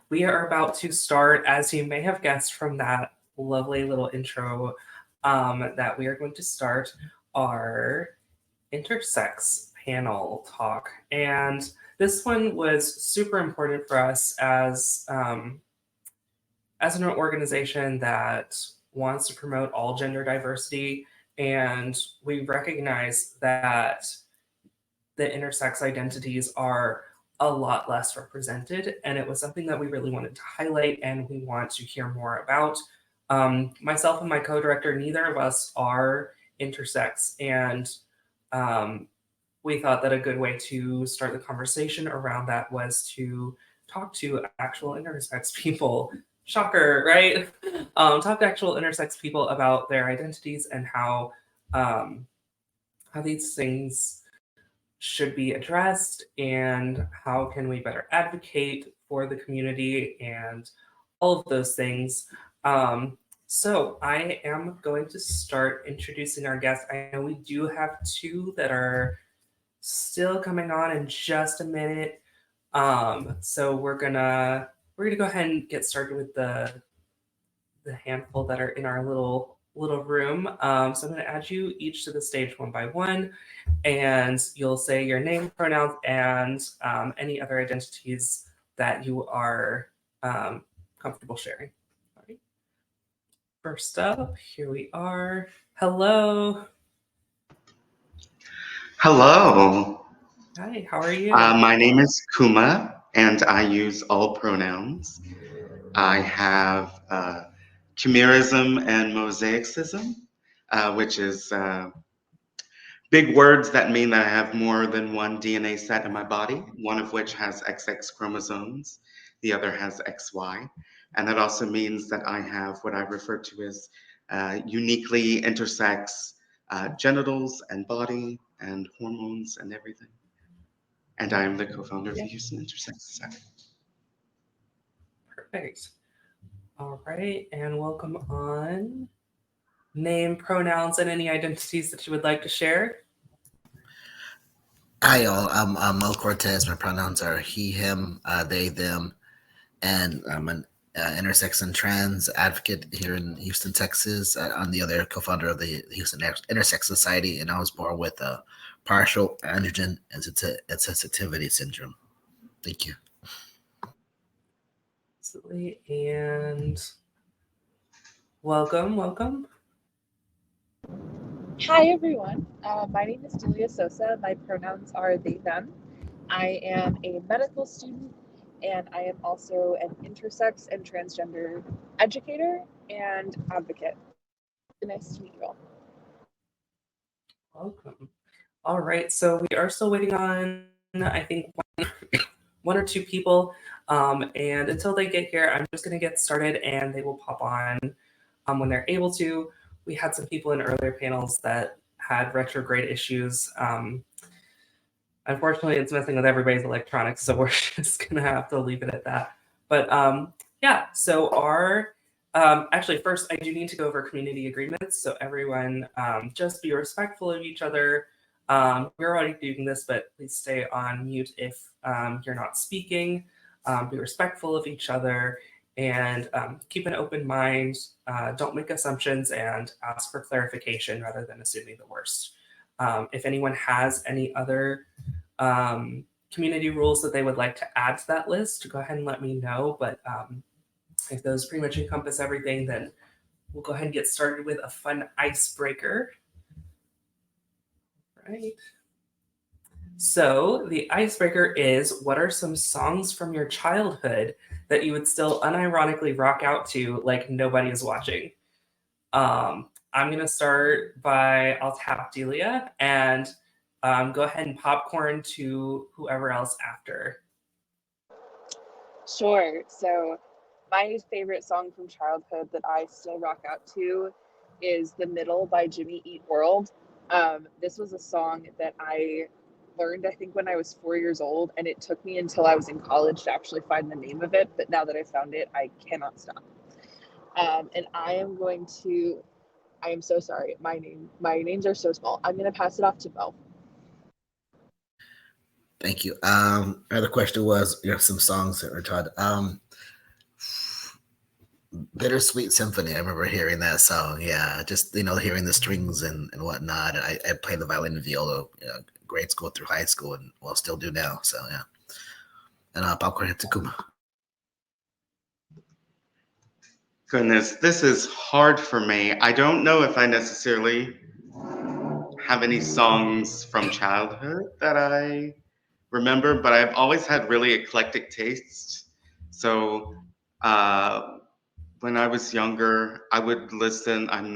We are about to start, as you may have guessed from that lovely little intro, that we are going to start our Intersex panel talk. And this one was super important for us as an organization that wants to promote all gender diversity. And we recognize that the intersex identities are a lot less represented. And it was something that we really wanted to highlight and we want to hear more about. Myself and my co-director, neither of us are intersex. And we thought that a good way to start the conversation around that was to talk to actual intersex people. Shocker, right? Talk to actual intersex people about their identities and how these things should be addressed and how can we better advocate for the community and all of those things. So I am going to start introducing our guests. I know we do have two that are still coming on in just a minute. So we're gonna go ahead and get started with the handful that are in our little room. So I'm gonna add you each to the stage one by one, and you'll say your name, pronouns, and any other identities that you are comfortable sharing. All right. First up, here we are. Hello. Hello. Hi, how are you? My name is Koomah, and I use all pronouns. I have chimerism and mosaicism, which is big words that mean that I have more than one DNA set in my body, one of which has XX chromosomes, the other has XY. And that also means that I have what I refer to as uniquely intersex genitals and body and hormones and everything. And I am the co-founder of the Houston Intersex Society. Perfect. All right, and welcome on. Name, pronouns, and any identities that you would like to share. Hi, y'all. I'm Mel Cortez. My pronouns are he, him, they, them, and I'm an intersex and trans advocate here in Houston, Texas. I'm the other co-founder of the Houston Intersex Society, and I was born with a partial androgen insensitivity syndrome. Thank you. Absolutely, and welcome. Hi, everyone. My name is Delia Sosa. My pronouns are they, them. I am a medical student, and I am also an intersex and transgender educator and advocate. Nice to meet you all. Welcome. All right, so we are still waiting on, I think, one or two people. And until they get here, I'm just going to get started and they will pop on when they're able to. We had some people in earlier panels that had retrograde issues. Unfortunately, it's messing with everybody's electronics, so we're just going to have to leave it at that. But yeah, so actually, first, I do need to go over community agreements. So everyone, just be respectful of each other. We're already doing this, but please stay on mute if you're not speaking. Be respectful of each other and keep an open mind. Don't make assumptions and ask for clarification rather than assuming the worst. If anyone has any other community rules that they would like to add to that list, go ahead and let me know. But if those pretty much encompass everything, then we'll go ahead and get started with a fun icebreaker. Right. So the icebreaker is, what are some songs from your childhood that you would still unironically rock out to like nobody is watching? I'm going to start by, I'll tap Delia and go ahead and popcorn to whoever else after. Sure. So my favorite song from childhood that I still rock out to is The Middle by Jimmy Eat World. This was a song that I learned, I think, when I was 4 years old, and it took me until I was in college to actually find the name of it. But now that I found it, I cannot stop. And I am so sorry. My names are so small. I'm going to pass it off to Bo. Thank you. Another question was, some songs that were taught. Bittersweet Symphony. I remember hearing that song. Yeah, just hearing the strings and whatnot. I played the violin and viola, grade school through high school, and still do now. So yeah. And popcorn hit Koomah. Goodness, this is hard for me. I don't know if I necessarily have any songs from childhood that I remember, but I've always had really eclectic tastes. So when I was younger, I would listen. I'm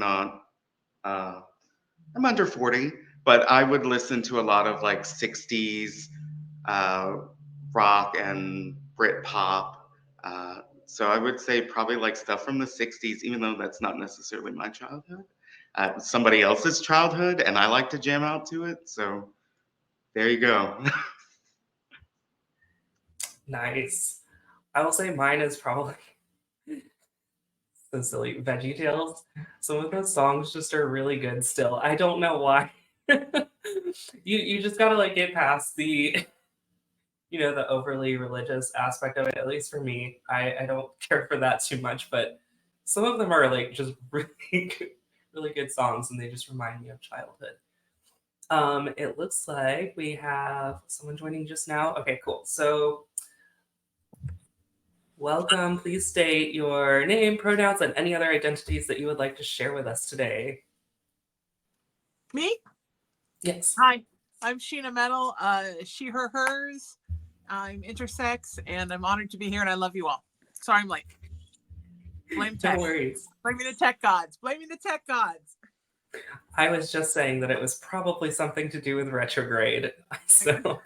under 40, but I would listen to a lot of like 60s uh, rock and Brit pop. So I would say probably like stuff from the 60s, even though that's not necessarily my childhood. Somebody else's childhood, and I like to jam out to it. So there you go. Nice. I will say mine is probably so silly. Veggie Tales. Some of those songs just are really good still. I don't know why. You just gotta like get past the the overly religious aspect of it, at least for me. I don't care for that too much, but some of them are like just really good, really good songs, and they just remind me of childhood. It looks like we have someone joining just now. Okay, cool. So welcome. Please state your name, pronouns, and any other identities that you would like to share with us today. Me? Yes. Hi, I'm Sheena Metal, she, her, hers. I'm intersex, and I'm honored to be here, and I love you all. Sorry I'm late. Blame tech. No worries. Blaming the tech gods. Blaming the tech gods. I was just saying that it was probably something to do with retrograde. So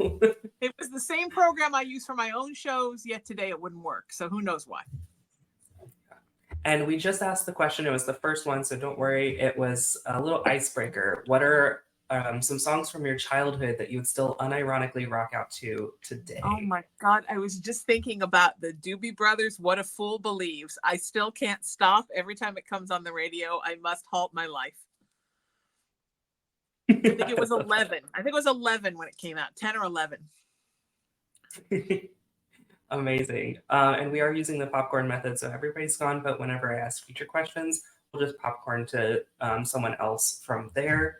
it was the same program I use for my own shows, yet today it wouldn't work. So who knows why? And we just asked the question. It was the first one, so don't worry. It was a little icebreaker. What are some songs from your childhood that you would still unironically rock out to today? Oh my God. I was just thinking about the Doobie Brothers, What a Fool Believes. I still can't stop. Every time it comes on the radio, I must halt my life. I think it was 11. I think it was 11 when it came out, 10 or 11. Amazing. And we are using the popcorn method, so everybody's gone, but whenever I ask future questions, we'll just popcorn to someone else from there.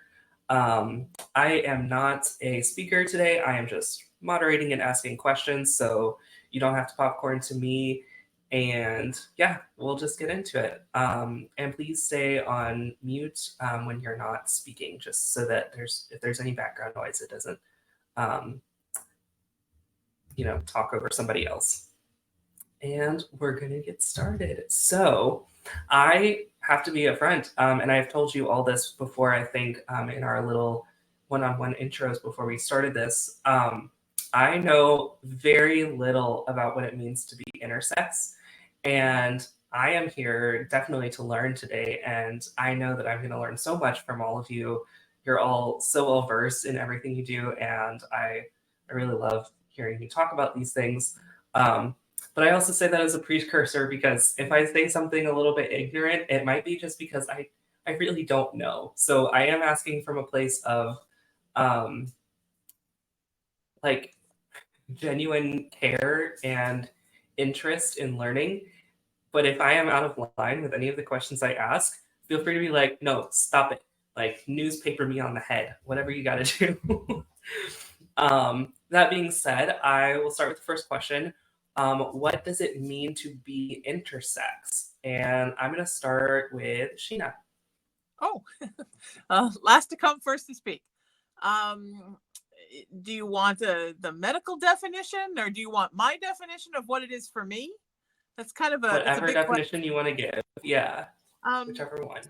I am not a speaker today. I am just moderating and asking questions, so you don't have to popcorn to me. And yeah, we'll just get into it. And please stay on mute when you're not speaking, just so that if there's any background noise, it doesn't talk over somebody else. And we're gonna get started. So I have to be upfront, and I've told you all this before, I think, in our little one-on-one intros before we started this. I know very little about what it means to be intersex, and I am here definitely to learn today, and I know that I'm going to learn so much from all of you. You're all so well versed in everything you do, and I really love hearing you talk about these things. But I also say that as a precursor, because if I say something a little bit ignorant, it might be just because I really don't know. So I am asking from a place of like genuine care and interest in learning. But if I am out of line with any of the questions I ask, feel free to be like, no, stop it. Like newspaper me on the head, whatever you got to do. That being said, I will start with the first question. What does it mean to be intersex? And I'm going to start with Sheena. Oh, last to come, first to speak. Do you want the medical definition, or do you want my definition of what it is for me? That's kind of whatever definition question. You want to give. Yeah, whichever one.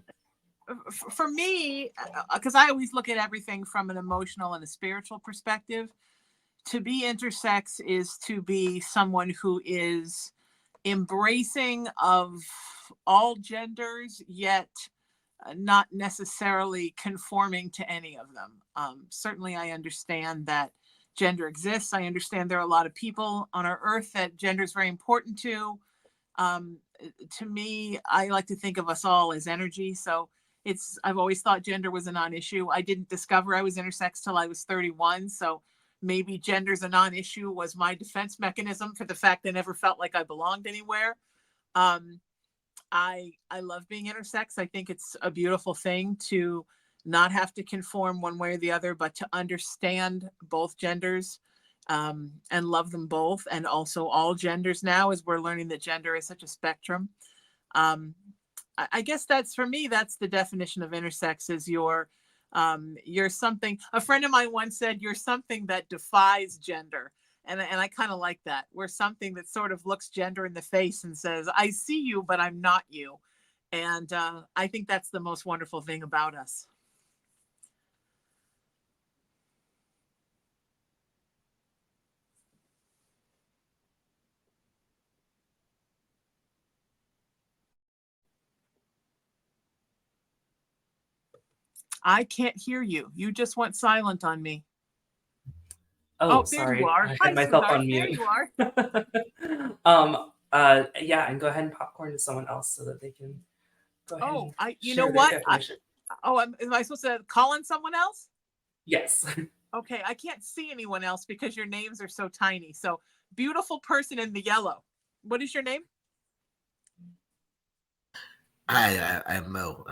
For me, because I always look at everything from an emotional and a spiritual perspective, to be intersex is to be someone who is embracing of all genders, yet not necessarily conforming to any of them. Certainly, I understand that gender exists. I understand there are a lot of people on our earth that gender is very important to. To me, I like to think of us all as energy. So I've always thought gender was a non-issue. I didn't discover I was intersex till I was 31. So maybe gender's a non-issue was my defense mechanism for the fact I never felt like I belonged anywhere. I love being intersex. I think it's a beautiful thing to not have to conform one way or the other, but to understand both genders and love them both. And also all genders now, as we're learning that gender is such a spectrum. I guess that's, for me, that's the definition of intersex, is you're something. A friend of mine once said, you're something that defies gender. And I kind of like that. We're something that sort of looks gender in the face and says, I see you, but I'm not you. And I think that's the most wonderful thing about us. I can't hear you. You just went silent on me. Oh, there sorry. you are. I Hi, had myself sweetheart. on mute. There you are. Yeah, and go ahead and popcorn to someone else so that they can go ahead and you share know their what? definition. Am I supposed to call on someone else? Yes. Okay, I can't see anyone else because your names are so tiny. So, beautiful person in the yellow. What is your name? Hi, I'm Mo.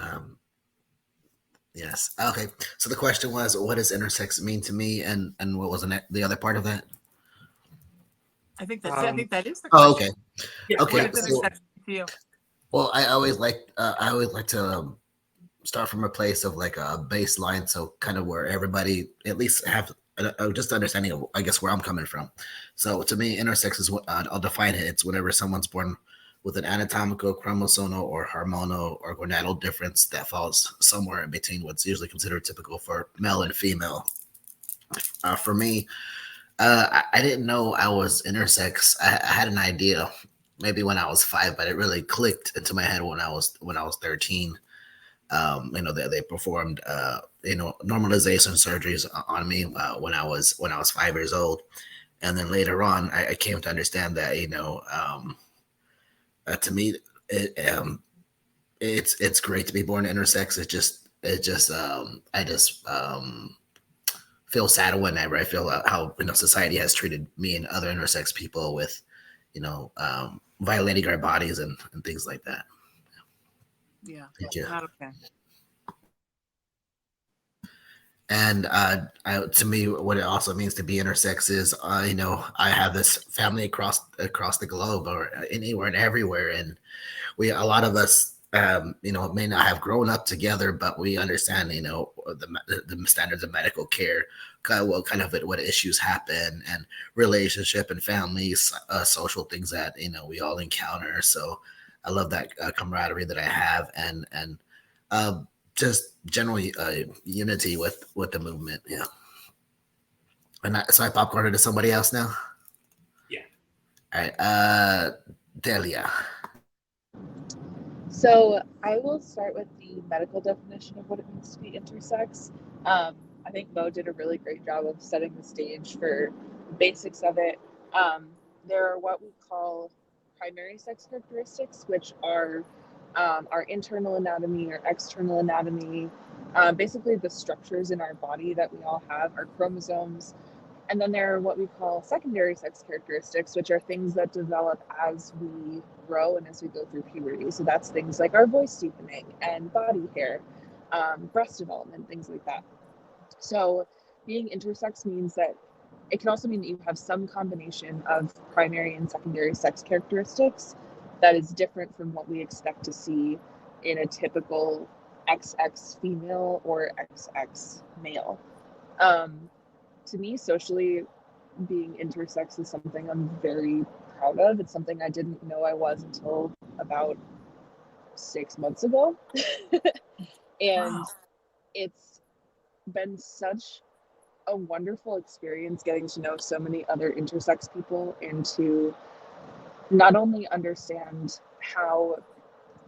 Yes. Okay. So the question was, what does intersex mean to me, and what was the other part of that? I think that's. I think that is the question. Oh, okay. Yeah, Okay. What is intersex to you? Well, I always like to start from a place of like a baseline, so kind of where everybody at least have just understanding of, I guess, where I'm coming from. So to me, intersex is what I'll define it. It's whenever someone's born with an anatomical, chromosomal, or hormonal or gonadal difference that falls somewhere in between what's usually considered typical for male and female. For me, I didn't know I was intersex. I had an idea maybe when I was 5, but it really clicked into my head when I was 13. They performed normalization surgeries on me when I was 5 years old, and then later on I came to understand that to me it's great to be born intersex. I just feel sad whenever I feel how society has treated me and other intersex people with violating our bodies and things like that. Yeah. Thank you. Not okay. And to me, what it also means to be intersex is, I have this family across the globe, or anywhere and everywhere, and a lot of us, may not have grown up together, but we understand, the standards of medical care, kind of what issues happen, and relationship and families, social things that we all encounter. So I love that camaraderie that I have, and just generally unity with the movement. Yeah. And so I popcorned to somebody else now. Yeah. All right. Delia. So I will start with the medical definition of what it means to be intersex. I think Mo did a really great job of setting the stage for the basics of it. There are what we call primary sex characteristics, which are our internal anatomy or external anatomy, basically the structures in our body that we all have, our chromosomes. And then there are what we call secondary sex characteristics, which are things that develop as we grow and as we go through puberty. So that's things like our voice deepening and body hair, breast development, things like that. So being intersex means that it can also mean that you have some combination of primary and secondary sex characteristics that is different from what we expect to see in a typical XX female or XX male. To me, socially, being intersex is something I'm very proud of. It's something I didn't know I was until about 6 months ago. And Wow. it's been such a wonderful experience getting to know so many other intersex people and to not only understand how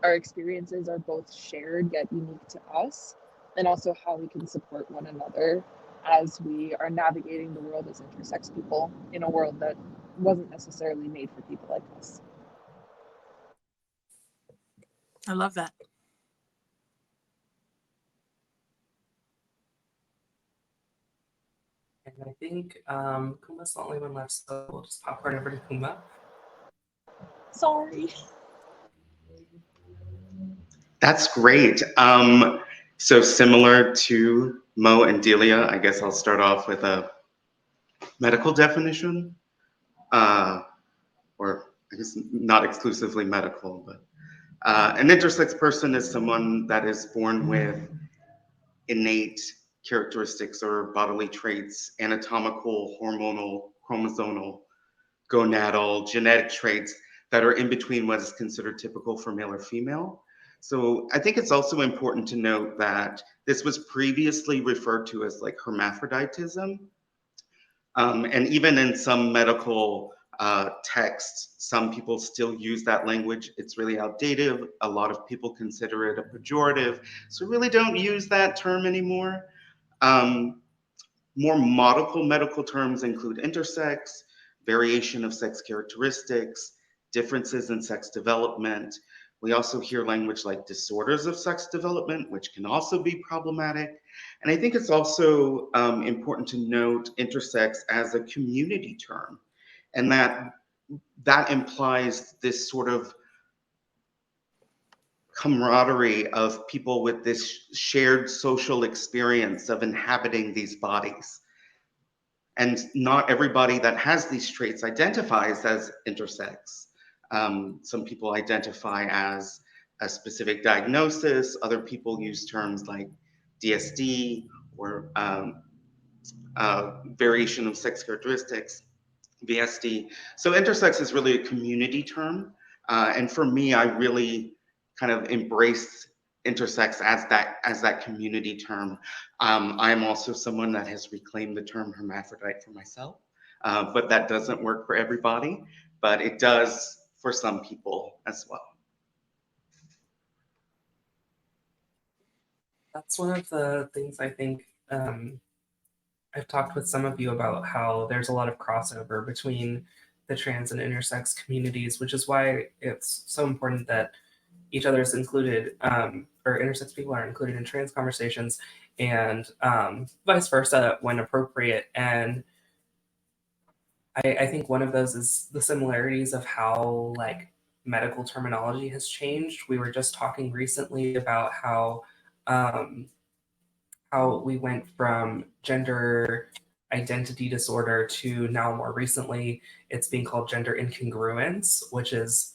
our experiences are both shared yet unique to us, and also how we can support one another as we are navigating the world as intersex people in a world that wasn't necessarily made for people like us. I love that. And I think Koomah's the only one left, so we'll just popcorn over to Koomah. Sorry. That's great. So similar to Mo and Delia, I guess I'll start off with a medical definition, or I guess not exclusively medical, but an intersex person is someone that is born with innate characteristics or bodily traits, anatomical, hormonal, chromosomal, gonadal, genetic traits that are in between what is considered typical for male or female. So I think it's also important to note that this was previously referred to as like hermaphroditism. And even in some medical texts, some people still use that language. It's really outdated. A lot of people consider it a pejorative. So really don't use that term anymore. More modical medical terms include intersex, variation of sex characteristics, differences in sex development. We also hear language like disorders of sex development, which can also be problematic. And I think it's also important to note intersex as a community term, and that implies this sort of camaraderie of people with this shared social experience of inhabiting these bodies. And not everybody that has these traits identifies as intersex. Some people identify as a specific diagnosis. Other people use terms like DSD or variation of sex characteristics, VSD. So intersex is really a community term. And for me, I really kind of embrace intersex as that community term. I'm also someone that has reclaimed the term hermaphrodite for myself, but that doesn't work for everybody, but it does for some people as well. That's one of the things I think I've talked with some of you about, how there's a lot of crossover between the trans and intersex communities, which is why it's so important that each other is included, or intersex people are included in trans conversations, and vice versa when appropriate. And I think one of those is the similarities of how like medical terminology has changed. We were just talking recently about how we went from gender identity disorder to now more recently it's being called gender incongruence, which is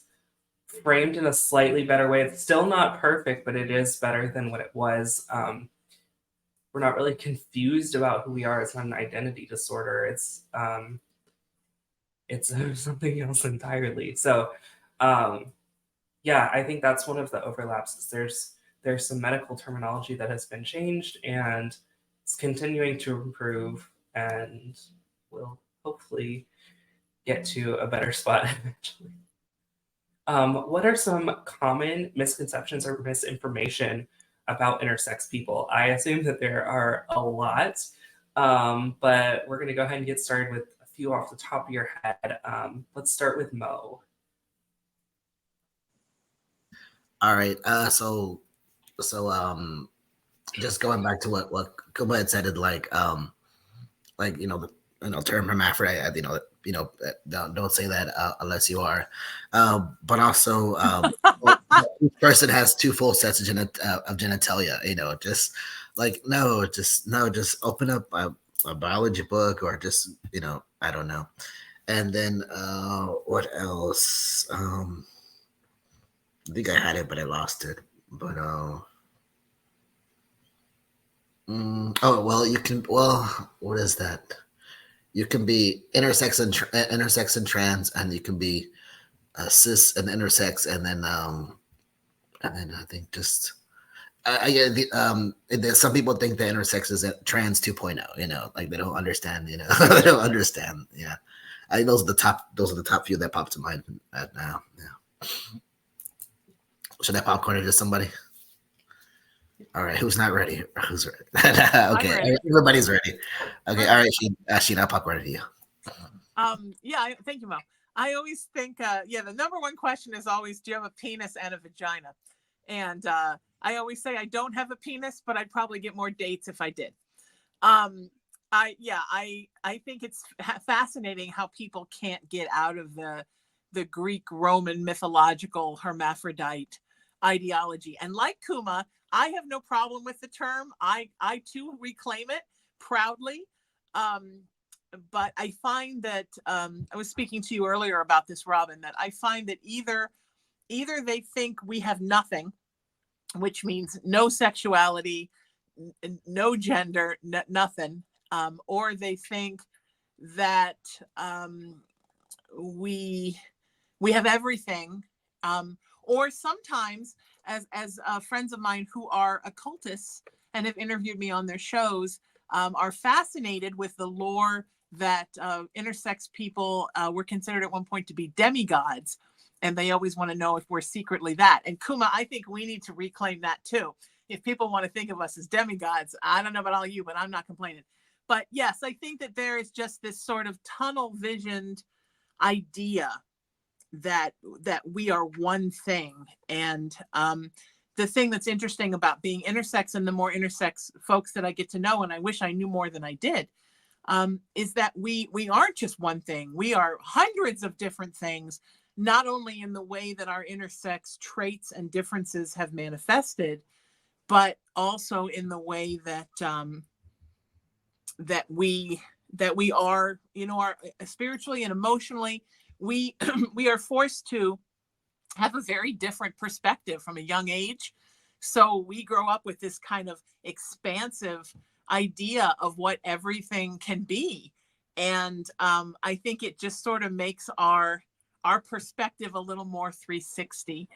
framed in a slightly better way. It's still not perfect, but it is better than what it was. We're not really confused about who we are. It's not an identity disorder. It's something else entirely. So, yeah, I think that's one of the overlaps. Is there's some medical terminology that has been changed, and it's continuing to improve, and we'll hopefully get to a better spot eventually. What are some common misconceptions or misinformation about intersex people? I assume that there are a lot, but we're going to go ahead and get started with a few off the top of your head. Let's start with Mo. All right. So just going back to what Koomah had said, like term hermaphrodite, don't say that unless you are. But also, each person has two full sets of genitalia. Just like just open up a biology book, or just I don't know. And then what else? I think I had it, but I lost it. But you can. Well, what is that? You can be intersex and trans, and you can be cis and intersex, and then I think just some people think the intersex is trans 2.0. Like they don't understand. They don't understand. Yeah, I think those are the top few that pop to mind now. Yeah. Should I popcorn it to somebody? All right, who's not ready? Who's ready? Okay, ready. Everybody's ready. Okay, all right, Sheena, I'll popcorn it to you. Thank you, Mo. I always think, the number one question is always, do you have a penis and a vagina? And I always say I don't have a penis, but I'd probably get more dates if I did. I think it's fascinating how people can't get out of the Greek Roman mythological hermaphrodite ideology. And like Koomah, I have no problem with the term. I too reclaim it proudly. But I find that I was speaking to you earlier about this, Robin, that I find that either they think we have nothing, which means no sexuality, no gender, nothing, or they think that we have everything, or sometimes, as friends of mine who are occultists and have interviewed me on their shows, are fascinated with the lore that intersex people were considered at one point to be demigods, and they always want to know if we're secretly that. And Koomah, I think we need to reclaim that too. If people want to think of us as demigods, I don't know about all you, but I'm not complaining. But yes, I think that there is just this sort of tunnel visioned idea that we are one thing. And the thing that's interesting about being intersex, and the more intersex folks that I get to know, and I wish I knew more than I did, is that we aren't just one thing. We are hundreds of different things, not only in the way that our intersex traits and differences have manifested, but also in the way that that we are, are spiritually and emotionally. We we are forced to have a very different perspective from a young age. So we grow up with this kind of expansive idea of what everything can be. And I think it just sort of makes our perspective a little more 360.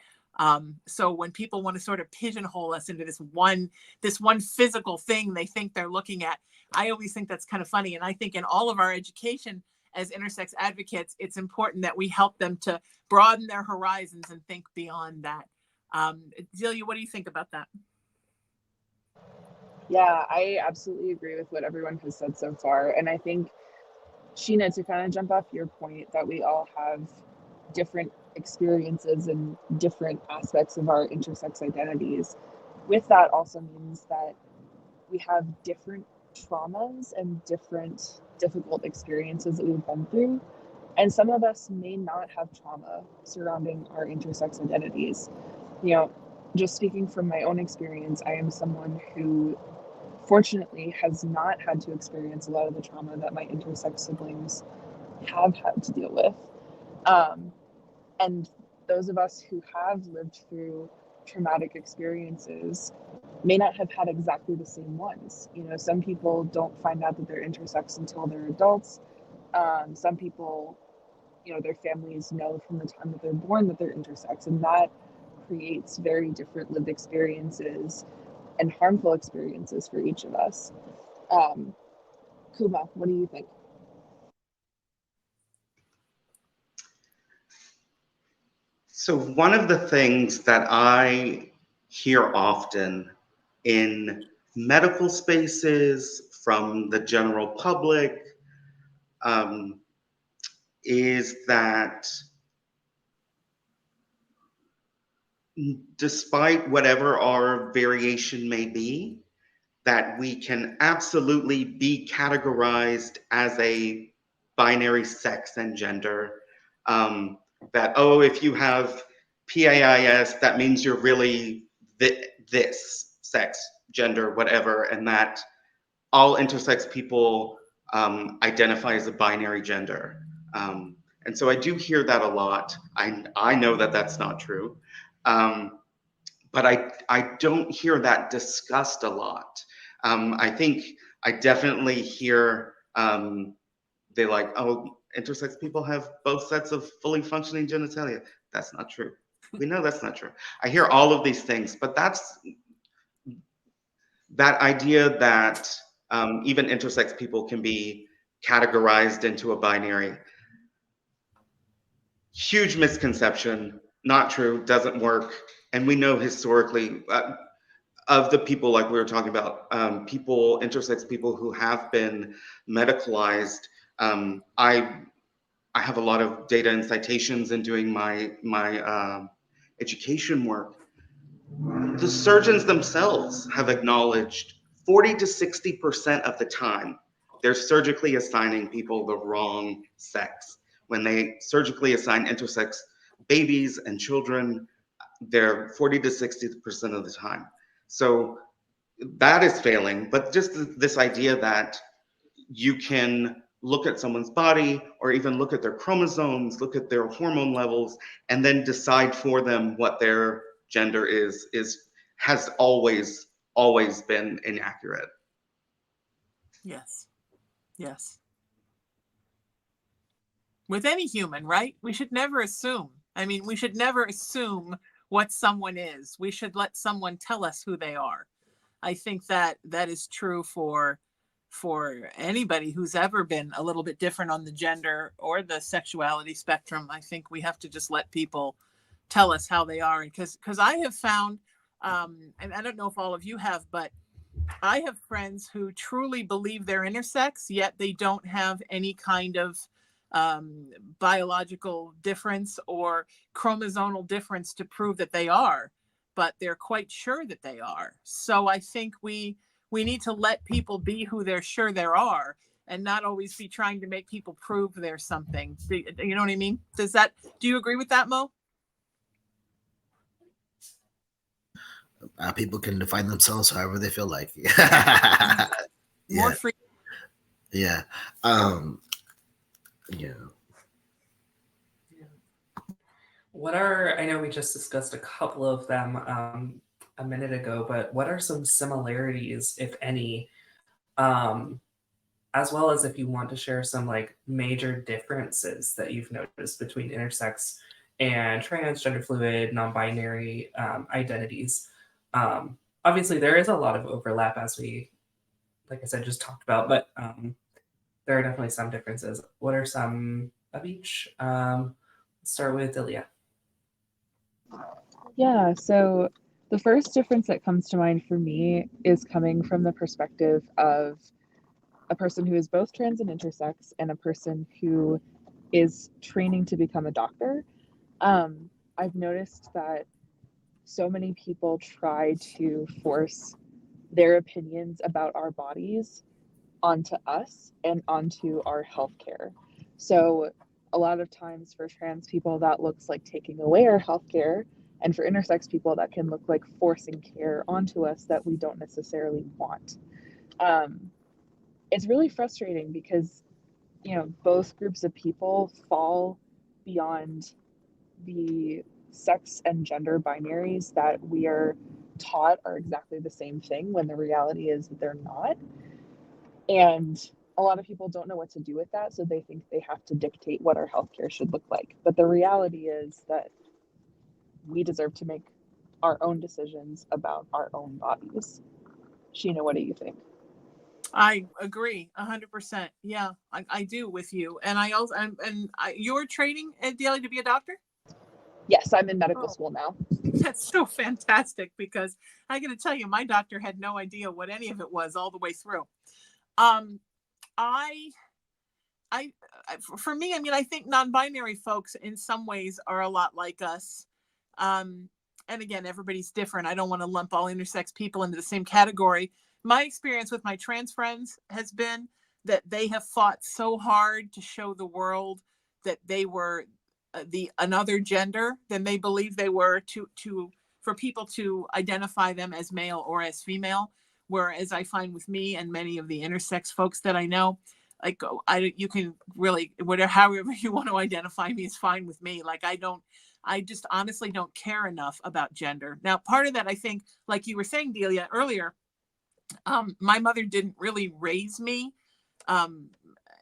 So when people want to sort of pigeonhole us into this one physical thing they think they're looking at, I always think that's kind of funny. And I think in all of our education as intersex advocates, it's important that we help them to broaden their horizons and think beyond that. Delia, what do you think about that? Yeah, I absolutely agree with what everyone has said so far. And I think, Sheena, to kind of jump off your point that we all have different experiences and different aspects of our intersex identities, with that also means that we have different traumas and different difficult experiences that we've been through. And some of us may not have trauma surrounding our intersex identities. Just speaking from my own experience, I am someone who fortunately has not had to experience a lot of the trauma that my intersex siblings have had to deal with. And those of us who have lived through traumatic experiences may not have had exactly the same ones. Some people don't find out that they're intersex until they're adults. Some people, their families know from the time that they're born that they're intersex, and that creates very different lived experiences and harmful experiences for each of us. Koomah, what do you think? So one of the things that I hear often in medical spaces from the general public is that despite whatever our variation may be, that we can absolutely be categorized as a binary sex and gender. That, oh, if you have PAIS, that means you're really this sex, gender, whatever, and that all intersex people identify as a binary gender. And so I do hear that a lot. I know that that's not true. But I don't hear that discussed a lot. I think I definitely hear they like, oh, intersex people have both sets of fully functioning genitalia. That's not true. We know that's not true. I hear all of these things, but that's that idea that even intersex people can be categorized into a binary. Huge misconception, not true, doesn't work. And we know historically, of the people like we were talking about, intersex people who have been medicalized, I have a lot of data and citations in doing my education work. The surgeons themselves have acknowledged 40 to 60% of the time they're surgically assigning people the wrong sex. When they surgically assign intersex babies and children, they're 40 to 60% of the time. So that is failing, but just this idea that you can look at someone's body or even look at their chromosomes, look at their hormone levels, and then decide for them what their gender has always been inaccurate. Yes. Yes. With any human, right? We should never assume. I mean, we should never assume what someone is. We should let someone tell us who they are. I think that that is true for anybody who's ever been a little bit different on the gender or the sexuality spectrum. I think we have to just let people tell us how they are. And because I have found, and I don't know if all of you have, but I have friends who truly believe they're intersex, yet they don't have any kind of biological difference or chromosomal difference to prove that they are, but they're quite sure that they are. So I think we need to let people be who they're sure there are, and not always be trying to make people prove there's something. You know what I mean? Do you agree with that, Mo? People can define themselves however they feel like. More free. Yeah. Yeah. I know we just discussed a couple of them a minute ago, but what are some similarities, if any, as well as if you want to share some like major differences that you've noticed between intersex and transgender fluid, non-binary identities? Obviously, there is a lot of overlap, as we, like I said, just talked about, but there are definitely some differences. What are some of each? Let's start with Delia. Yeah, so the first difference that comes to mind for me is coming from the perspective of a person who is both trans and intersex and a person who is training to become a doctor. I've noticed that so many people try to force their opinions about our bodies onto us and onto our healthcare. So a lot of times for trans people, that looks like taking away our healthcare. And for intersex people, that can look like forcing care onto us that we don't necessarily want. It's really frustrating because, both groups of people fall beyond the sex and gender binaries that we are taught are exactly the same thing, when the reality is that they're not. And a lot of people don't know what to do with that, so they think they have to dictate what our healthcare should look like. But the reality is that we deserve to make our own decisions about our own bodies. Sheena, what do you think? I agree 100%. Yeah, I do with you. And I also, you're training at Delia to be a doctor? Yes, I'm in medical school now. That's so fantastic, because I got to tell you, my doctor had no idea what any of it was all the way through. For me, I mean, I think non-binary folks in some ways are a lot like us. And again, everybody's different. I don't want to lump all intersex people into the same category. My experience with my trans friends has been that they have fought so hard to show the world that they were another gender than they believe they were, for people to identify them as male or as female. Whereas I find with me and many of the intersex folks that I know, like you can really, however you want to identify me is fine with me. Like I just honestly don't care enough about gender. Now, part of that, I think, like you were saying, Delia, earlier, my mother didn't really raise me.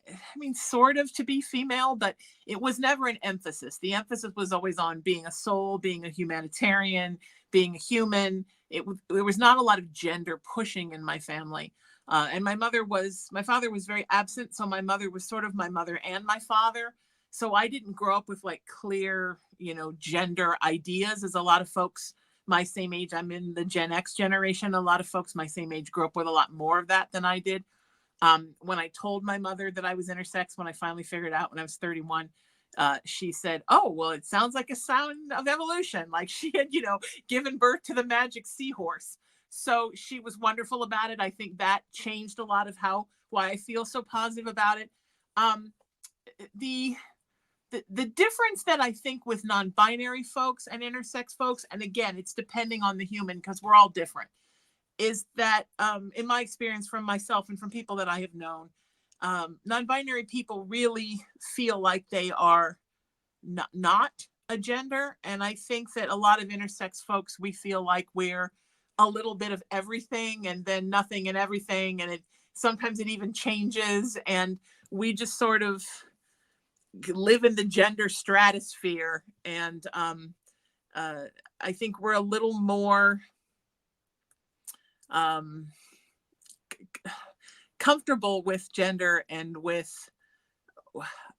I mean, sort of to be female, but it was never an emphasis. The emphasis was always on being a soul, being a humanitarian, being a human. There was not a lot of gender pushing in my family. And my father was very absent. So my mother was sort of my mother and my father. So I didn't grow up with like clear, gender ideas, as a lot of folks my same age. I'm in the Gen X generation. A lot of folks my same age grew up with a lot more of that than I did. When I told my mother that I was intersex, when I finally figured out when I was 31, she said, "Oh, well, it sounds like a sound of evolution." Like she had, given birth to the magic seahorse. So she was wonderful about it. I think that changed a lot of how why I feel so positive about it. The difference that I think with non-binary folks and intersex folks, and again, it's depending on the human because we're all different, is that in my experience from myself and from people that I have known, non-binary people really feel like they are not a gender. And I think that a lot of intersex folks, we feel like we're a little bit of everything and then nothing and everything. And sometimes it even changes. And we just sort of live in the gender stratosphere. And I think we're a little more comfortable with gender and with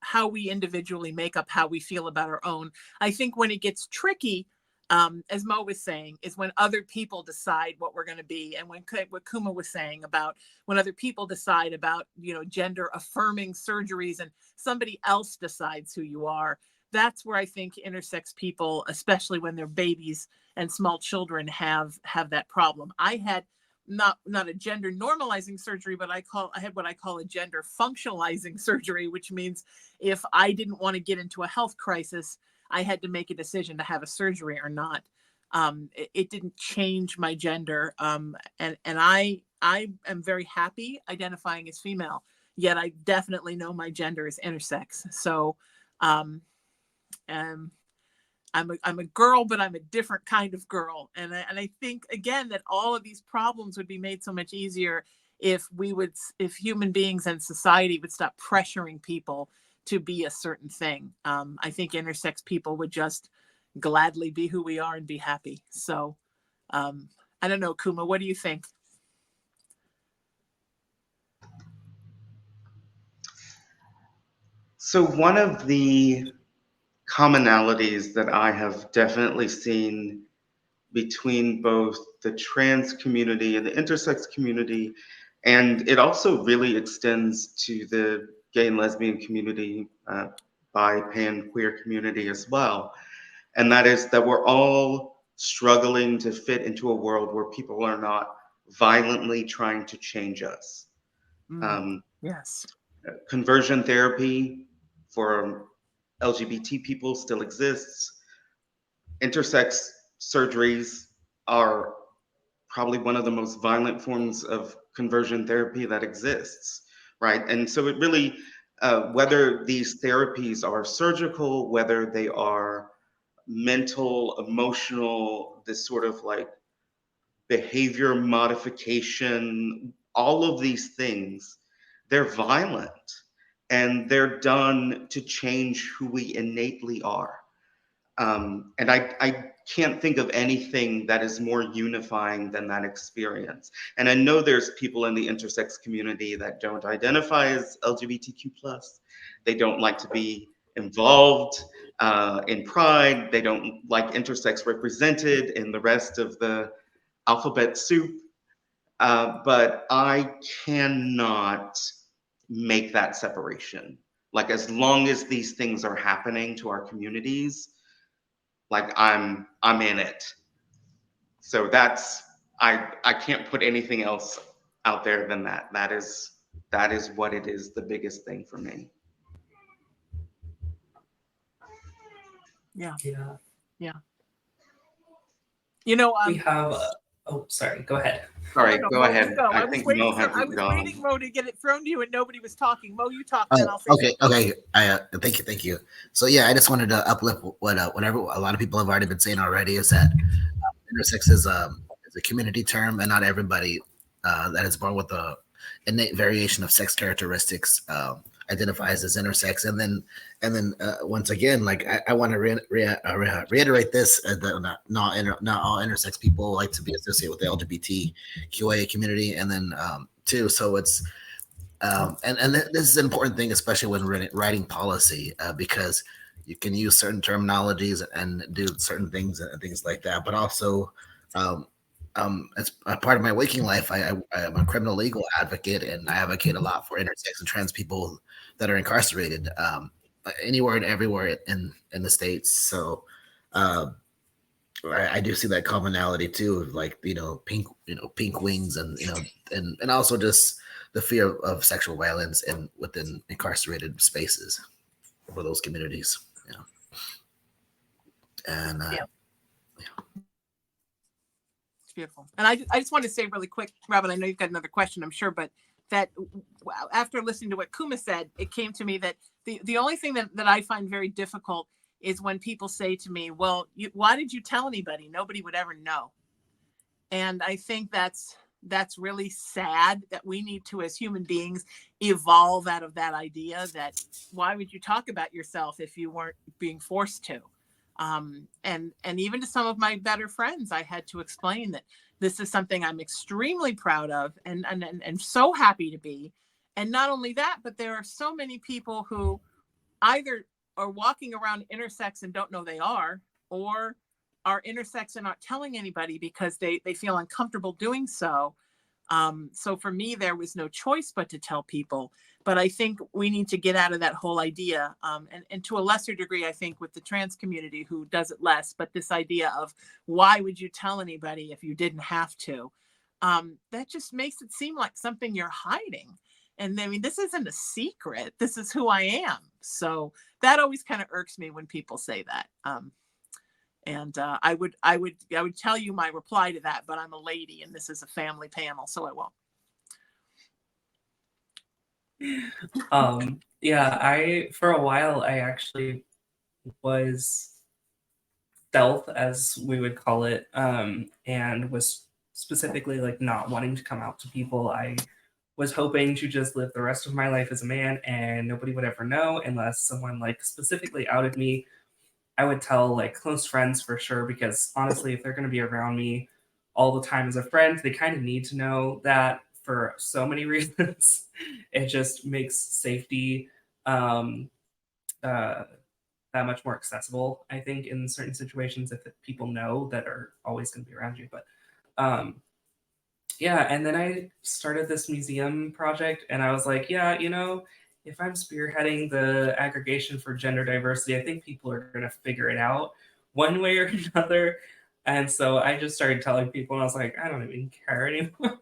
how we individually make up how we feel about our own. I think when it gets tricky, as Mo was saying, is when other people decide what we're going to be. And what Koomah was saying about when other people decide about, gender affirming surgeries and somebody else decides who you are. That's where I think intersex people, especially when they're babies and small children, have that problem. I had not a gender normalizing surgery, but I had what I call a gender functionalizing surgery, which means if I didn't want to get into a health crisis, I had to make a decision to have a surgery or not. It didn't change my gender. And I am very happy identifying as female, yet I definitely know my gender is intersex. So I'm a girl, but I'm a different kind of girl. And I think, again, that all of these problems would be made so much easier if human beings and society would stop pressuring people to be a certain thing. I think intersex people would just gladly be who we are and be happy. So I don't know, Koomah, what do you think? So one of the commonalities that I have definitely seen between both the trans community and the intersex community, and it also really extends to the gay and lesbian community, bi, pan, queer community as well, and that is that we're all struggling to fit into a world where people are not violently trying to change us. Yes. Conversion therapy for LGBT people still exists. Intersex surgeries are probably one of the most violent forms of conversion therapy that exists, right? And so it really, whether these therapies are surgical, whether they are mental, emotional, this sort of like behavior modification, all of these things, they're violent and they're done to change who we innately are. And I can't think of anything that is more unifying than that experience. And I know there's people in the intersex community that don't identify as LGBTQ+. They don't like to be involved in Pride. They don't like intersex represented in the rest of the alphabet soup. But I cannot make that separation. Like, as long as these things are happening to our communities, like I'm in it. So I can't put anything else out there than that. That is what it is, the biggest thing for me. Yeah. Yeah. We have. Oh, sorry. Go ahead. All right, go ahead. Go. I think Mo hasn't I was gone. waiting, Mo, to get it thrown to you, and nobody was talking. Mo, you talk, then I'll say. Okay. Thank you. So yeah, I just wanted to uplift whatever a lot of people have already been saying already, is that intersex is a community term, and not everybody that is born with a innate variation of sex characteristics identifies as intersex. And then once again, like I want to reiterate this: that not all intersex people like to be associated with the LGBTQIA community, and then too. So it's and this is an important thing, especially when writing policy, because you can use certain terminologies and do certain things and things like that. But also, as a part of my waking life, I'm a criminal legal advocate, and I advocate a lot for intersex and trans people that are incarcerated anywhere and everywhere in the States. So I do see that commonality too, like pink wings, and and also just the fear of sexual violence and within incarcerated spaces for those communities. Yeah. And It's beautiful. And I just want to say really quick, Robin, I know you've got another question, I'm sure, but that after listening to what Koomah said, it came to me that the only thing that I find very difficult is when people say to me, well, why did you tell anybody? Nobody would ever know. And I think that's really sad that we need to, as human beings, evolve out of that idea that why would you talk about yourself if you weren't being forced to? And even to some of my better friends, I had to explain that this is something I'm extremely proud of and so happy to be. And not only that, but there are so many people who either are walking around intersex and don't know they are, or are intersex and not telling anybody because they feel uncomfortable doing so. So for me, there was no choice but to tell people. But I think we need to get out of that whole idea. And to a lesser degree, I think with the trans community who does it less, but this idea of why would you tell anybody if you didn't have to? That just makes it seem like something you're hiding. And I mean, this isn't a secret. This is who I am. So that always kind of irks me when people say that. And I would tell you my reply to that, but I'm a lady and this is a family panel, so I won't. Yeah, for a while, I actually was stealth, as we would call it, and was specifically like not wanting to come out to people. I was hoping to just live the rest of my life as a man and nobody would ever know unless someone like specifically outed me. I would tell like close friends for sure, because honestly, if they're going to be around me all the time as a friend, they kind of need to know that for so many reasons. It just makes safety that much more accessible, I think, in certain situations if people know that are always going to be around you. But yeah, and then I started this museum project and I was like, yeah, if I'm spearheading the aggregation for gender diversity, I think people are going to figure it out one way or another. And so I just started telling people and I was like, I don't even care anymore.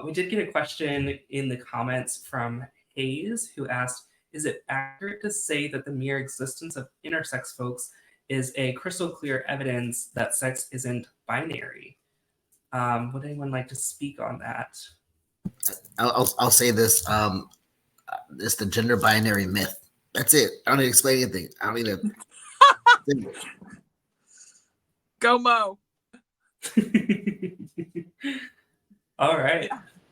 We did get a question in the comments from Hayes who asked, is it accurate to say that the mere existence of intersex folks is a crystal clear evidence that sex isn't binary? Would anyone like to speak on that? I'll say this. It's the gender binary myth. That's it. I don't need to explain anything. I don't need to. Go Mo. All right.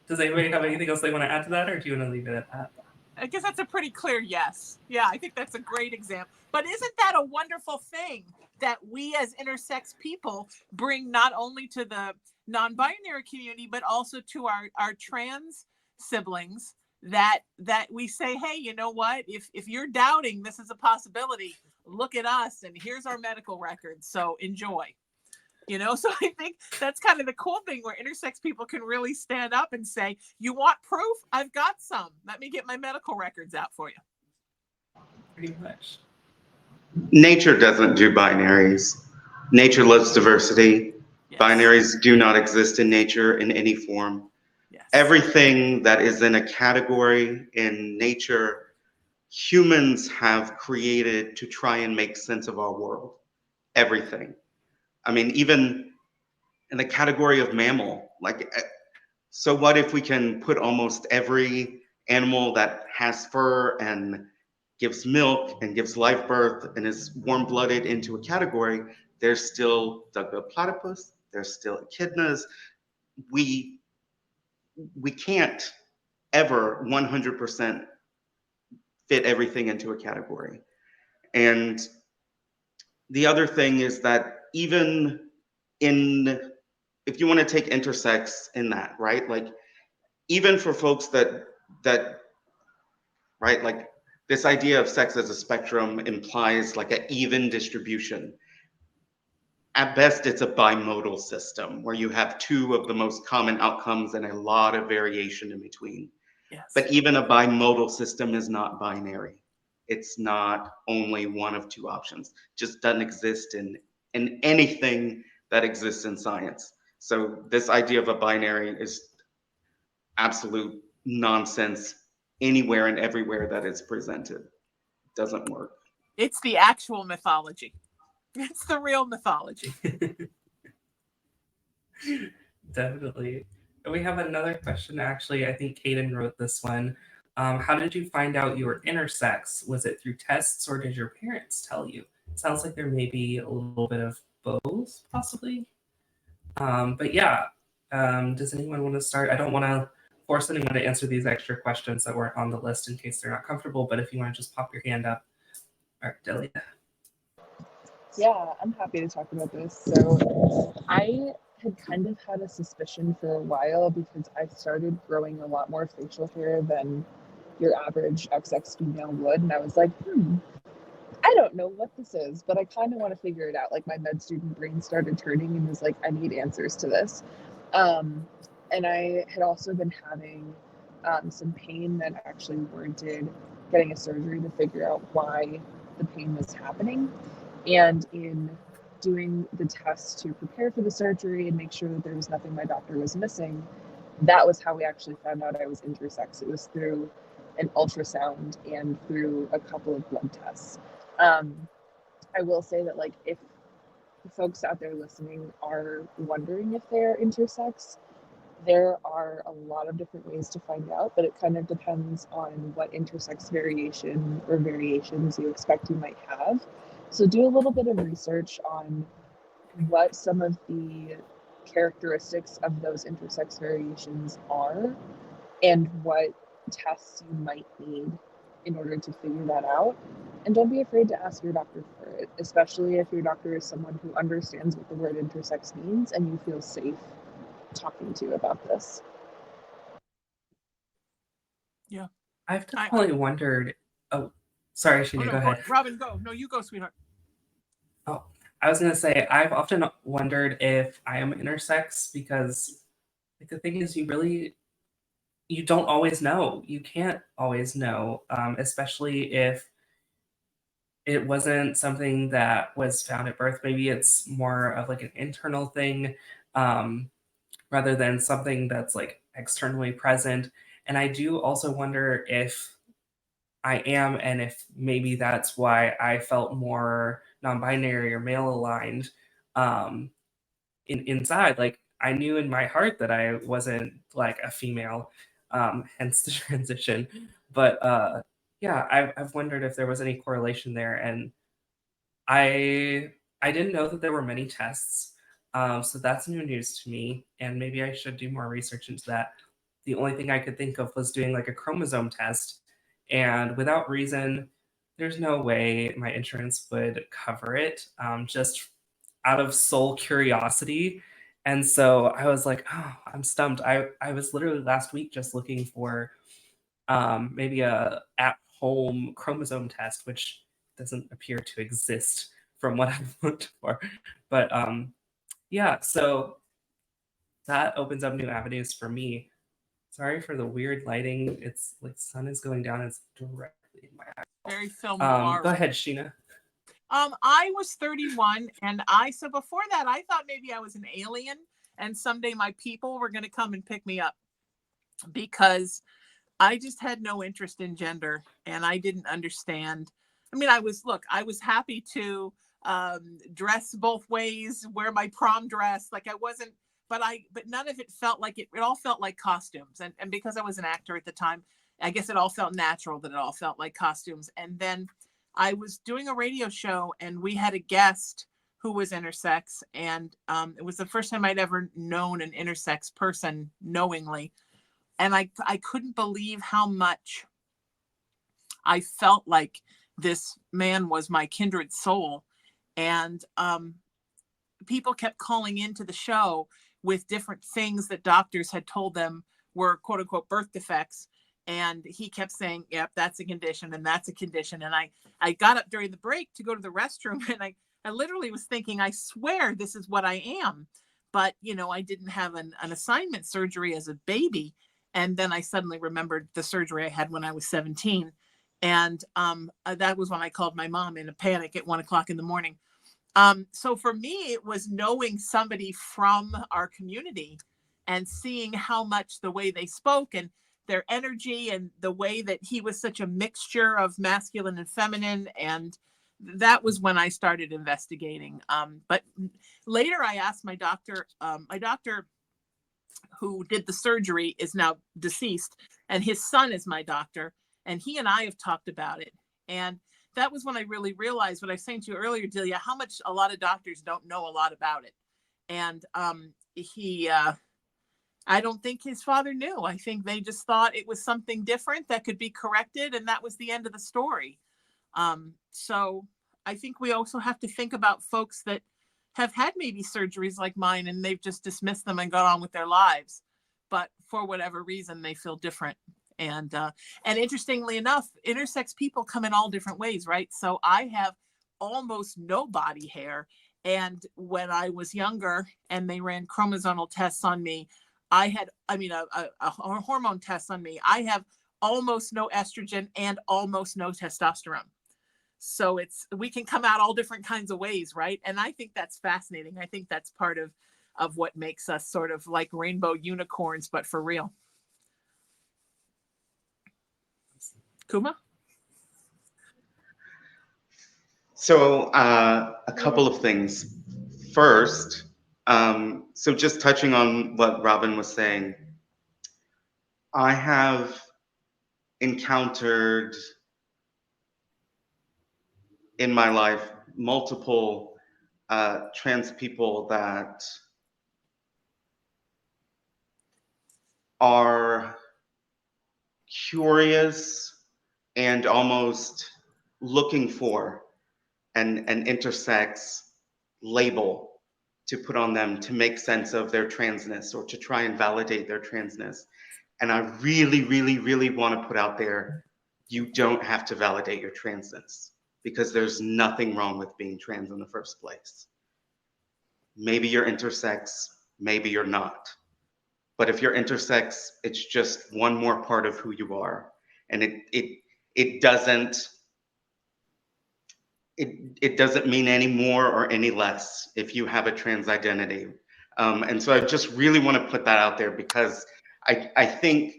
Does anybody have anything else they want to add to that, or do you want to leave it at that? I guess that's a pretty clear yes. Yeah, I think that's a great example. But isn't that a wonderful thing that we as intersex people bring not only to the non-binary community, but also to our trans siblings, that we say, hey, you know what? If you're doubting this is a possibility, look at us and here's our medical records. So enjoy. So I think that's kind of the cool thing where intersex people can really stand up and say, you want proof? I've got some. Let me get my medical records out for you. Pretty much. Nature doesn't do binaries. Nature loves diversity. Yes. Binaries do not exist in nature in any form. Yes. Everything that is in a category in nature, humans have created to try and make sense of our world. Everything. I mean, even in the category of mammal, so what if we can put almost every animal that has fur and gives milk and gives live birth and is warm-blooded into a category? There's still duck-billed platypus, there's still echidnas. We can't ever 100% fit everything into a category. And the other thing is that even if you want to take intersex in that, right? Like, even for folks that right, like this idea of sex as a spectrum implies like an even distribution. At best, it's a bimodal system where you have two of the most common outcomes and a lot of variation in between. Yes. But even a bimodal system is not binary. It's not only one of two options. It just doesn't exist in anything that exists in science. So this idea of a binary is absolute nonsense anywhere and everywhere that it's presented. Doesn't work. It's the actual mythology. It's the real mythology. Definitely. We have another question, actually. I think Kaden wrote this one. How did you find out you were intersex? Was it through tests or did your parents tell you? It sounds like there may be a little bit of both, possibly. But yeah, does anyone want to start? I don't want to force anyone to answer these extra questions that weren't on the list in case they're not comfortable, but if you want to just pop your hand up. All right, Delia. Yeah, I'm happy to talk about this. So I had kind of had a suspicion for a while because I started growing a lot more facial hair than your average XX female would. And I was like, I don't know what this is, but I kind of want to figure it out. Like my med student brain started turning and was like, I need answers to this. And I had also been having some pain that actually warranted getting a surgery to figure out why the pain was happening. And in doing the tests to prepare for the surgery and make sure that there was nothing my doctor was missing, that was how we actually found out I was intersex. It was through an ultrasound and through a couple of blood tests. I will say that, like, if folks out there listening are wondering if they're intersex, there are a lot of different ways to find out, but it kind of depends on what intersex variation or variations you expect you might have. So do a little bit of research on what some of the characteristics of those intersex variations are and what tests you might need in order to figure that out. And don't be afraid to ask your doctor for it, especially if your doctor is someone who understands what the word intersex means and you feel safe talking to about this. Yeah. I've definitely wondered. Oh, sorry, Sheena, go ahead. Robin, go. No, you go, sweetheart. Oh, I was gonna say I've often wondered if I am intersex because like, the thing is, you don't always know. You can't always know, especially if it wasn't something that was found at birth. Maybe it's more of like an internal thing, rather than something that's like externally present. And I do also wonder if I am, and if maybe that's why I felt more non-binary or male aligned inside. Like I knew in my heart that I wasn't like a female, hence the transition. But yeah, I've wondered if there was any correlation there, and I I didn't know that there were many tests, so that's new news to me, and maybe I should do more research into that. The only thing I could think of was doing like a chromosome test, and without reason, there's no way my insurance would cover it, just out of sole curiosity. And so I was like, oh, I'm stumped. I was literally last week just looking for maybe a at-home chromosome test, which doesn't appear to exist from what I've looked for. But yeah, so that opens up new avenues for me. Sorry for the weird lighting. It's like sun is going down. It's directly in my eye. Very film noir. Go ahead, Sheena. I was 31, and so before that, I thought maybe I was an alien, and someday my people were going to come and pick me up, because I just had no interest in gender, and I didn't understand. I mean, I was happy to dress both ways, wear my prom dress, like I wasn't, but none of it felt like it all felt like costumes, and because I was an actor at the time, I guess it all felt natural that it all felt like costumes. And then I was doing a radio show, and we had a guest who was intersex, and it was the first time I'd ever known an intersex person knowingly, and I couldn't believe how much I felt like this man was my kindred soul. And people kept calling into the show with different things that doctors had told them were quote unquote birth defects. And he kept saying, yep, that's a condition and that's a condition. And I got up during the break to go to the restroom, and I literally was thinking, I swear this is what I am. But, I didn't have an assignment surgery as a baby. And then I suddenly remembered the surgery I had when I was 17. And that was when I called my mom in a panic at 1 o'clock in the morning. So for me, it was knowing somebody from our community and seeing how much the way they spoke and their energy and the way that he was such a mixture of masculine and feminine. And that was when I started investigating. But later I asked my doctor who did the surgery is now deceased, and his son is my doctor, and he and I have talked about it. And that was when I really realized what I was saying to you earlier, Delia, how much a lot of doctors don't know a lot about it. And I don't think his father knew. I think they just thought it was something different that could be corrected, and that was the end of the story. So I think we also have to think about folks that have had maybe surgeries like mine and they've just dismissed them and gone on with their lives, but for whatever reason they feel different. And interestingly enough, intersex people come in all different ways, right? So I have almost no body hair, and when I was younger and they ran chromosomal tests on me, a hormone test on me, I have almost no estrogen and almost no testosterone. So we can come out all different kinds of ways, right? And I think that's fascinating. I think that's part of what makes us sort of like rainbow unicorns, but for real. Koomah? So a couple of things. First, so just touching on what Robin was saying, I have encountered in my life multiple trans people that are curious and almost looking for an intersex label to put on them to make sense of their transness or to try and validate their transness. And I really, really, really want to put out there, you don't have to validate your transness, because there's nothing wrong with being trans in the first place. Maybe you're intersex, maybe you're not. But if you're intersex, it's just one more part of who you are. And it doesn't mean any more or any less if you have a trans identity. And so I just really want to put that out there, because I think,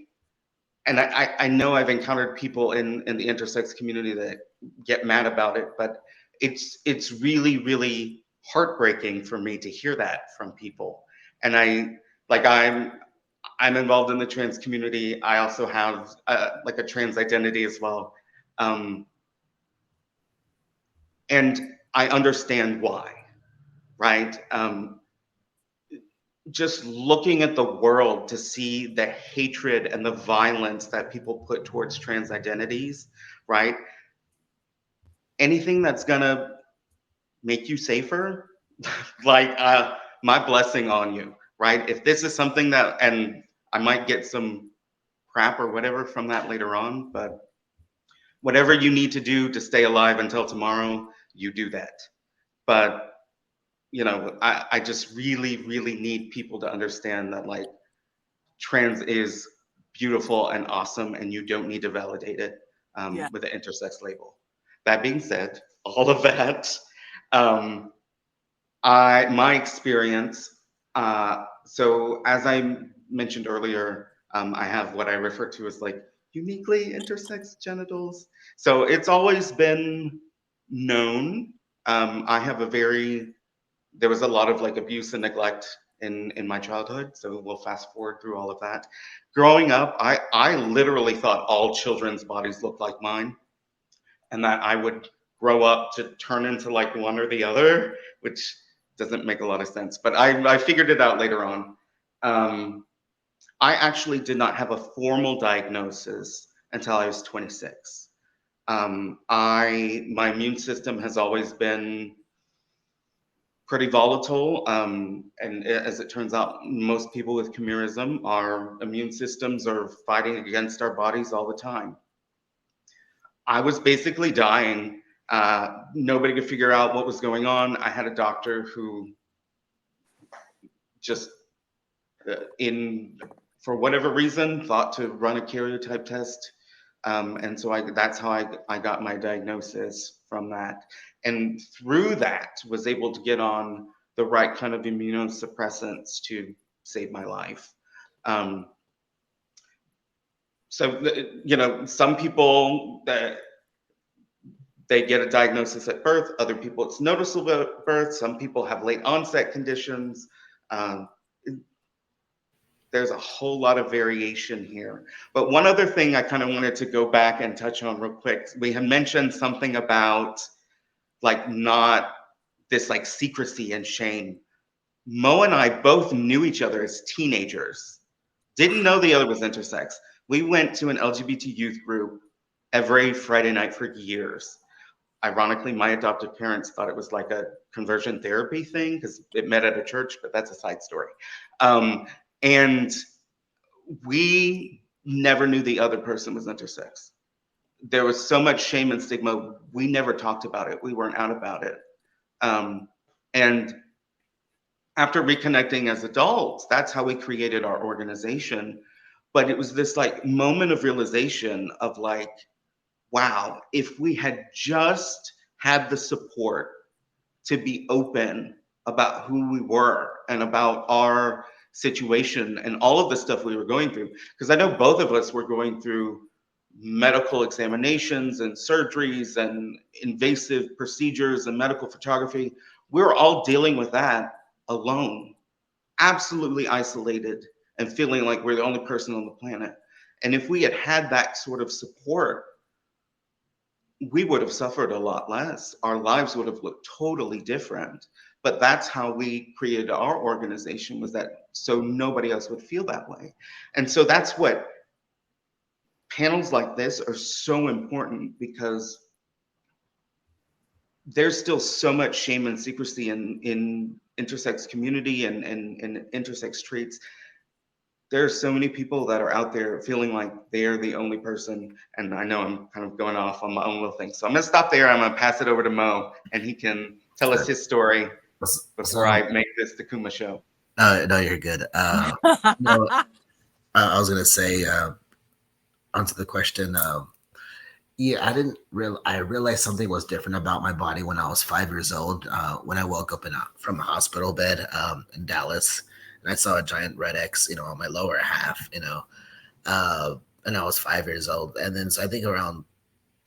and I know I've encountered people in the intersex community that get mad about it, but it's really, really heartbreaking for me to hear that from people. And I'm involved in the trans community. I also have like a trans identity as well. And I understand why, right? Just looking at the world to see the hatred and the violence that people put towards trans identities, right? Anything that's gonna make you safer, like my blessing on you, right? If this is something that, and I might get some crap or whatever from that later on, but whatever you need to do to stay alive until tomorrow, you do that. But you know, I just really, really need people to understand that like trans is beautiful and awesome, and you don't need to validate it with an intersex label. That being said, all of that, my experience, so as I mentioned earlier, I have what I refer to as like uniquely intersex genitals. So it's always been known. There was a lot of like abuse and neglect in my childhood. So we'll fast forward through all of that. Growing up, I literally thought all children's bodies looked like mine, and that I would grow up to turn into like one or the other, which doesn't make a lot of sense. But I figured it out later on. I actually did not have a formal diagnosis until I was 26. My immune system has always been pretty volatile. And as it turns out, most people with chimerism, our immune systems are fighting against our bodies all the time. I was basically dying. Nobody could figure out what was going on. I had a doctor who just, for whatever reason, thought to run a karyotype test. And so that's how I got my diagnosis from that. And through that, was able to get on the right kind of immunosuppressants to save my life. So, you know, some people that they get a diagnosis at birth, other people it's noticeable at birth, some people have late onset conditions. Um, there's a whole lot of variation here. But one other thing I kind of wanted to go back and touch on real quick. We had mentioned something about like not this like secrecy and shame. Mo and I both knew each other as teenagers. Didn't know the other was intersex. We went to an LGBT youth group every Friday night for years. Ironically, my adoptive parents thought it was like a conversion therapy thing because it met at a church, but that's a side story. And we never knew the other person was intersex. There was so much shame and stigma. We never talked about it. We weren't out about it. And after reconnecting as adults, that's how we created our organization. But it was this like moment of realization of like, wow, if we had just had the support to be open about who we were and about our situation and all of the stuff we were going through, because I know both of us were going through medical examinations and surgeries and invasive procedures and medical photography. We were all dealing with that alone, absolutely isolated and feeling like we're the only person on the planet. And if we had had that sort of support, we would have suffered a lot less. Our lives would have looked totally different. But that's how we created our organization, was that so nobody else would feel that way. And so that's what panels like this are so important, because there's still so much shame and secrecy in intersex community and intersex traits. There are so many people that are out there feeling like they're the only person. And I know I'm kind of going off on my own little thing. So I'm gonna stop there. I'm gonna pass it over to Mo, and he can tell us his story before I make this the Koomah show. No, you're good. No, I was gonna say, answer the question. Yeah, I realized something was different about my body when I was 5 years old. When I woke up from a hospital bed in Dallas, and I saw a giant red X, on my lower half, and I was 5 years old. And then, so I think around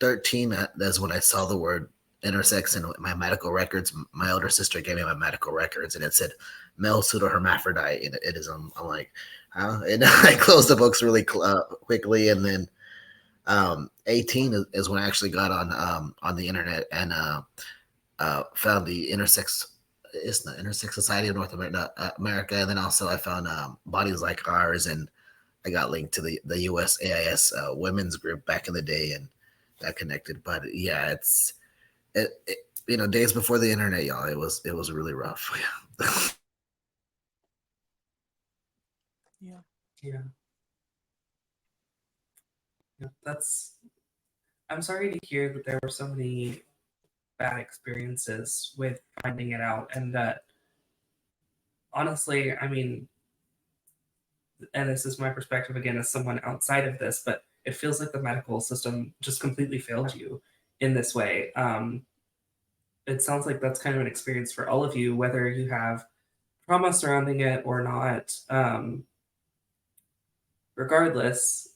13, that's when I saw the word intersex in my medical records. My older sister gave me my medical records, and it said male pseudohermaphrodite. And it is, I'm like, huh? And I closed the books really quickly, and then 18 is when I actually got on the internet and found the Intersex Society of North America, and then also I found Bodies Like Ours, and I got linked to the USAIS women's group back in the day, and got connected. But yeah, days before the internet, y'all, it was really rough. Yeah. I'm sorry to hear that there were so many bad experiences with finding it out, and that, honestly, I mean, and this is my perspective again as someone outside of this, but it feels like the medical system just completely failed you in this way. It sounds like that's kind of an experience for all of you, whether you have trauma surrounding it or not. Regardless,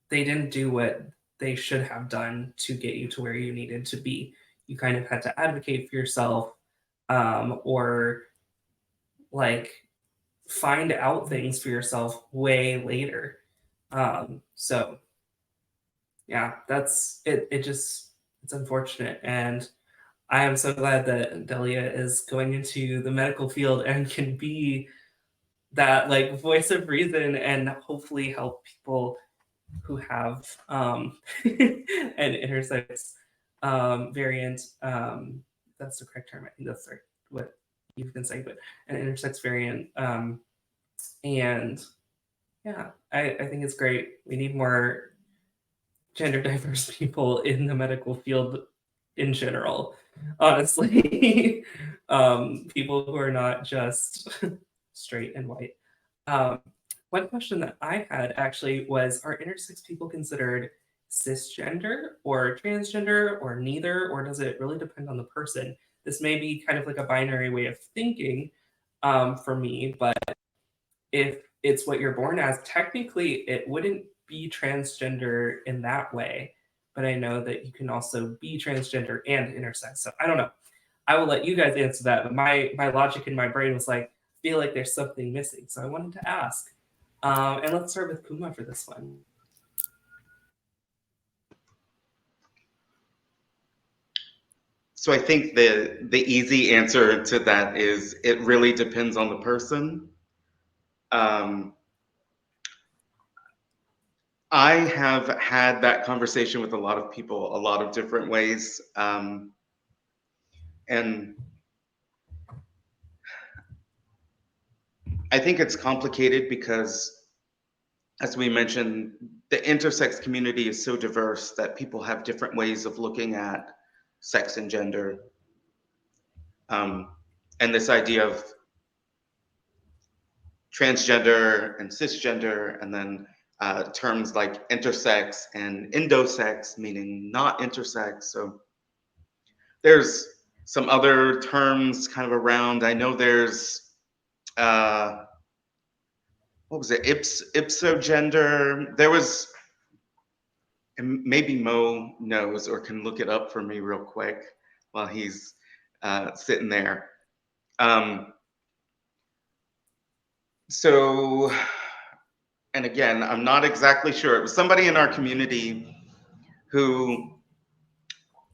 they didn't do what they should have done to get you to where you needed to be. You kind of had to advocate for yourself, or like find out things for yourself way later. So yeah, that's it. It's unfortunate. And I am so glad that Delia is going into the medical field and can be that like voice of reason and hopefully help people who have an intersex variant. That's the correct term. I think that's what you've been saying, but an intersex variant. And yeah, I think it's great. We need more gender diverse people in the medical field in general, honestly. People who are not just straight and white. One question that I had actually was, are intersex people considered cisgender or transgender or neither, or does it really depend on the person? This may be kind of like a binary way of thinking for me, but if it's what you're born as. Technically, it wouldn't be transgender in that way, but I know that you can also be transgender and intersex. So I don't know. I will let you guys answer that. But my logic in my brain was like, feel like there's something missing. So I wanted to ask. And let's start with Koomah for this one. So I think the easy answer to that is it really depends on the person. I have had that conversation with a lot of people, a lot of different ways. And I think it's complicated because, as we mentioned, the intersex community is so diverse that people have different ways of looking at sex and gender. And this idea of transgender and cisgender, and then terms like intersex and endosex, meaning not intersex. So there's some other terms kind of around. I know there's, what was it, ipsogender. There was, and maybe Mo knows or can look it up for me real quick while he's sitting there. So, and again, I'm not exactly sure. It was somebody in our community who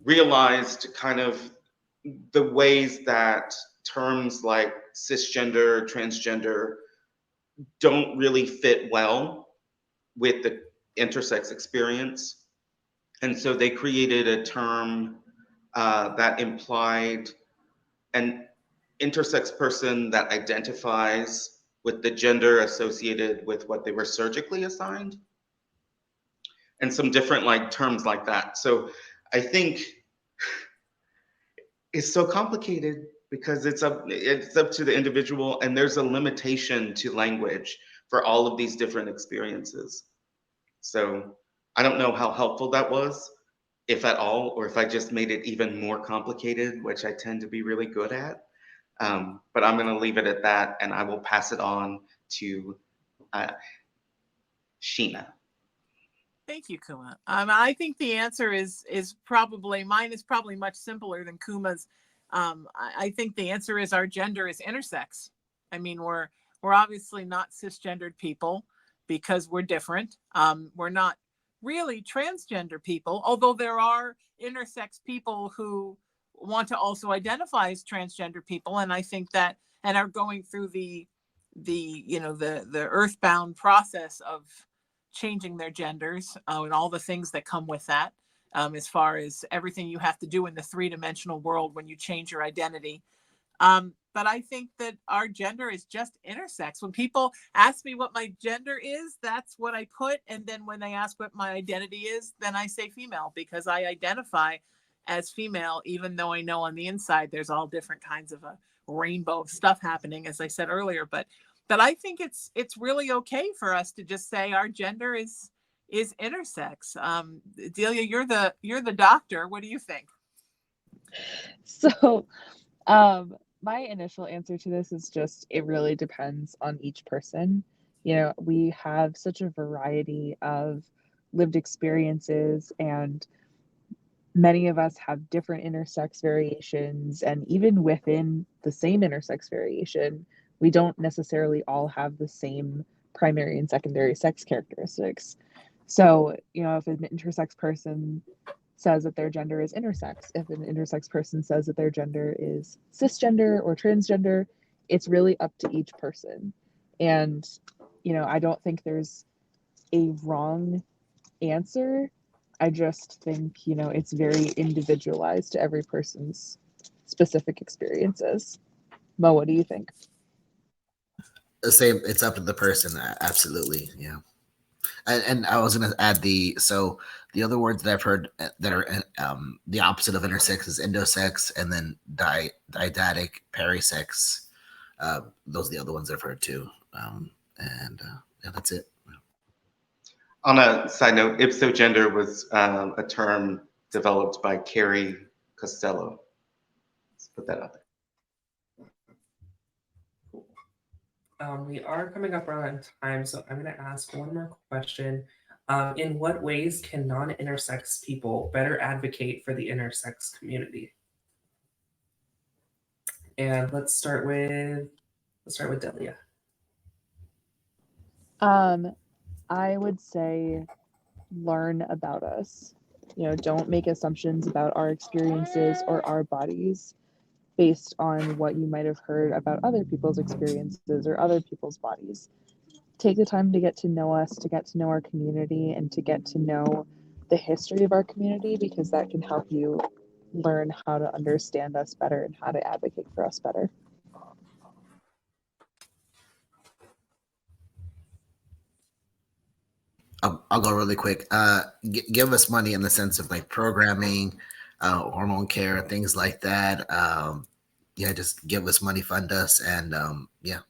realized kind of the ways that terms like cisgender, transgender don't really fit well with the intersex experience. And so they created a term that implied an intersex person that identifies with the gender associated with what they were surgically assigned, and some different like terms like that. So I think it's so complicated because it's up to the individual, and there's a limitation to language for all of these different experiences. So I don't know how helpful that was, if at all, or if I just made it even more complicated, which I tend to be really good at. But I'm going to leave it at that, and I will pass it on to Sheena. Thank you, Koomah. I think the answer is probably, mine is probably much simpler than Koomah's. I think the answer is our gender is intersex. I mean, we're obviously not cisgendered people because we're different. We're not really transgender people, although there are intersex people who want to also identify as transgender people, and I think that, and are going through the earthbound process of changing their genders and all the things that come with that, as far as everything you have to do in the three-dimensional world when you change your identity. But I think that our gender is just intersex. When people ask me what my gender is, that's what I put. And then when they ask what my identity is, then I say female, because I identify as female, even though I know on the inside there's all different kinds of a rainbow of stuff happening, as I said earlier. But I think it's really okay for us to just say our gender is intersex. Delia, you're the doctor. What do you think? So, my initial answer to this is just, it really depends on each person. You know, we have such a variety of lived experiences, and many of us have different intersex variations, and even within the same intersex variation, we don't necessarily all have the same primary and secondary sex characteristics. So, you know, if an intersex person says that their gender is intersex, if an intersex person says that their gender is cisgender or transgender, it's really up to each person. And, you know, I don't think there's a wrong answer. I just think, you know, it's very individualized to every person's specific experiences. Mo, what do you think? The same. It's up to the person. Absolutely. Yeah. And I was going to add the other words that I've heard that are the opposite of intersex is endosex, and then didactic, perisex. Those are the other ones I've heard too. Yeah, that's it. On a side note, ipsogender was a term developed by Carrie Costello. Let's put that out there. We are coming up on time, so I'm going to ask one more question. In what ways can non-intersex people better advocate for the intersex community? And let's start with Delia. I would say learn about us. Don't make assumptions about our experiences or our bodies based on what you might have heard about other people's experiences or other people's bodies. Take the time to get to know us, to get to know our community, and to get to know the history of our community, because that can help you learn how to understand us better and how to advocate for us better. I'll go really quick. Give us money in the sense of like programming, hormone care, things like that. Yeah, just give us money, fund us, and yeah.